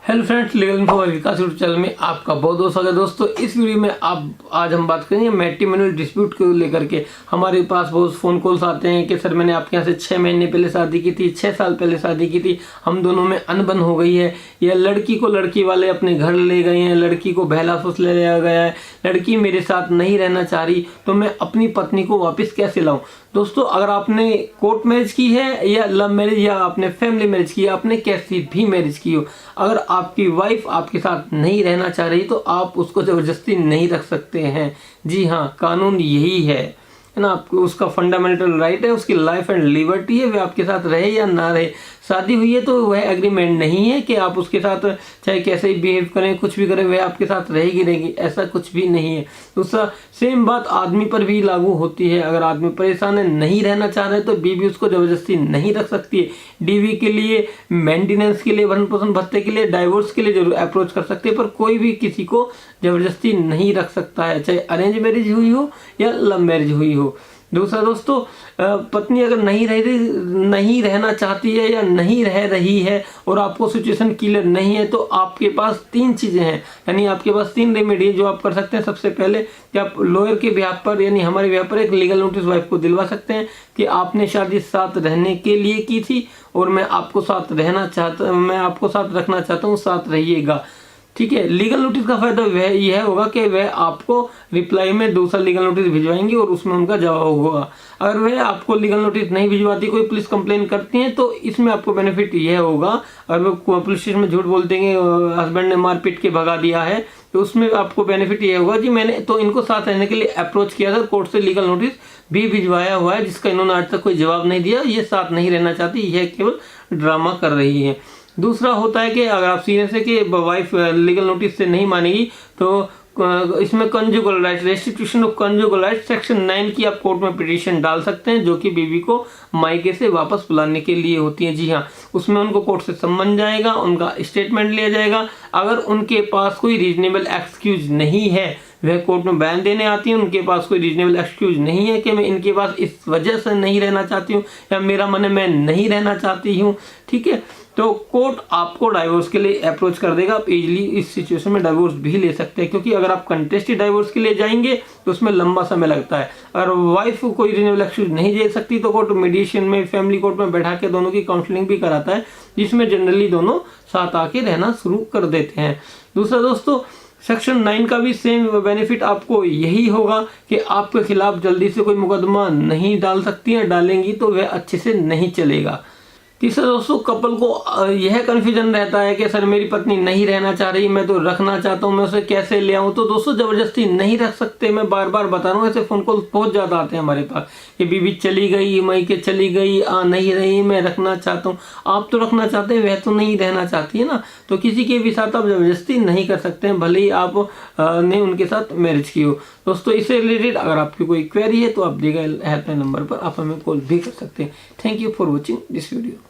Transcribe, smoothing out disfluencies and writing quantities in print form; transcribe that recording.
Hello friends, legal info विकास YouTube channel में आपका बहुत बहुत स्वागत है। दोस्तों, इस वीडियो में आज हम बात करेंगे मैट्रिमोनियल डिस्प्यूट को लेकर के। हमारे पास बहुत फ़ोन कॉल्स आते हैं कि सर मैंने आपके यहाँ से 6 महीने पहले शादी की थी, 6 साल पहले शादी की थी, हम दोनों में अनबन हो गई है, या लड़की को लड़की वाले अपने घर ले गए हैं, लड़की को बहला फुस ले लिया गया है, लड़की मेरे साथ नहीं रहना चाह रही, तो मैं अपनी पत्नी को वापस कैसे लाऊं। दोस्तों, अगर आपने कोर्ट मैरिज की है या लव मैरिज या आपने फैमिली मैरिज की है, आपने कैसी भी मैरिज की हो, अगर आपकी वाइफ आपके साथ नहीं रहना चाह रही तो आप उसको ज़बरदस्ती नहीं रख सकते हैं। जी हाँ, कानून यही है ना। आपको उसका फंडामेंटल राइट है, उसकी लाइफ एंड लिबर्टी है, वह आपके साथ रहे या ना रहे। शादी हुई है तो वह एग्रीमेंट नहीं है कि आप उसके साथ चाहे कैसे ही बिहेव करें, कुछ भी करें, वह आपके साथ रहेगी, ऐसा कुछ भी नहीं है। दूसरा, सेम बात आदमी पर भी लागू होती है। अगर आदमी परेशान है, नहीं रहना चाह रहे, तो बीवी उसको ज़बरदस्ती नहीं रख सकती है। डीवी के लिए, मेंटेनेंस के लिए, भरण पोषण भत्ते के लिए, डाइवोर्स के लिए जरूर अप्रोच कर सकते हैं, पर कोई भी किसी को ज़बरदस्ती नहीं रख सकता है, चाहे अरेंज मैरिज हुई हो या लव मैरिज हुई हो। दूसरा दोस्तों, पत्नी अगर नहीं रहना चाहती है या नहीं रह रही है और आपको सिचुएशन क्लियर नहीं है, तो आपके पास 3 चीज़ें हैं, यानी आपके पास 3 रेमेडी जो आप कर सकते हैं। सबसे पहले कि आप लॉयर के बिहाफ पर, यानी हमारे बिहाफ पर एक लीगल नोटिस वाइफ को दिलवा सकते हैं कि आपने शादी साथ रहने के लिए की थी और मैं आपको साथ रखना चाहता हूँ, साथ रहिएगा। ठीक है। लीगल नोटिस का फायदा वह यह होगा कि वह आपको रिप्लाई में दूसरा लीगल नोटिस भिजवाएंगे और उसमें उनका जवाब होगा। अगर वह आपको लीगल नोटिस नहीं भिजवाती, कोई पुलिस कंप्लेन करती है, तो इसमें आपको बेनिफिट यह होगा, अगर वो पुलिस स्टेशन में झूठ बोलते हैं हस्बैंड ने मार पीट के भगा दिया है, तो उसमें आपको बेनिफिट यह होगा जी मैंने तो इनको साथ रहने के लिए अप्रोच किया था, कोर्ट से लीगल नोटिस भी भिजवाया हुआ है, जिसका इन्होंने आज तक कोई जवाब नहीं दिया, ये साथ नहीं रहना चाहती, यह केवल ड्रामा कर रही है। दूसरा होता है कि अगर आप सीरियस है कि वाइफ लीगल नोटिस से नहीं मानेगी, तो इसमें conjugal right, restitution of conjugal right section 9 की आप कोर्ट में पिटीशन डाल सकते हैं, जो कि बीवी को मायके से वापस बुलाने के लिए होती है। जी हाँ, उसमें उनको कोर्ट से सम्मन जाएगा, उनका स्टेटमेंट लिया जाएगा। अगर उनके पास कोई रीजनेबल एक्सक्यूज नहीं है, वह कोर्ट में बयान देने आती है, उनके पास कोई रीजनेबल एक्सक्यूज नहीं है कि मैं इनके पास इस वजह से नहीं रहना चाहती हूँ या मेरा मन है मैं नहीं रहना चाहती हूँ, ठीक है, तो कोर्ट आपको डाइवोर्स के लिए अप्रोच कर देगा। आप इजीली इस सिचुएशन में डाइवोर्स भी ले सकते हैं, क्योंकि अगर आप कंटेस्टेड डाइवोर्स के लिए जाएंगे तो उसमें लंबा समय लगता है। अगर वाइफ कोई रीजनेबल एक्सक्यूज नहीं दे सकती, तो कोर्ट मीडिएशन में, फैमिली कोर्ट में बैठा के दोनों की काउंसलिंग भी कराता है, जिसमें जनरली दोनों साथ आके रहना शुरू कर देते हैं। दूसरा दोस्तों, सेक्शन 9 का भी सेम बेनिफिट आपको यही होगा कि आपके खिलाफ जल्दी से कोई मुकदमा नहीं डाल सकती है, डालेंगी तो वह अच्छे से नहीं चलेगा। तीसरा दोस्तों, कपल को यह कन्फ्यूजन रहता है कि सर मेरी पत्नी नहीं रहना चाह रही, मैं तो रखना चाहता हूँ, मैं उसे कैसे ले आऊँ। तो दोस्तों, ज़बरदस्ती नहीं रख सकते। मैं बार बार बता रहा हूँ, ऐसे फ़ोन कॉल बहुत ज़्यादा आते हैं हमारे पास कि बीवी चली गई, मायके चली गई, नहीं रही, मैं रखना चाहता हूँ। आप तो रखना चाहते हैं, वह तो नहीं रहना चाहती है ना, तो किसी के भी साथ आप ज़बरदस्ती नहीं कर सकते हैं, भले ही आप ने उनके साथ मैरिज की हो। दोस्तों, इससे रिलेटेड अगर आपकी कोई क्वेरी है तो आप दिए गए हेल्पलाइन नंबर पर आप हमें कॉल भी कर सकते हैं। Thank you for watching this video.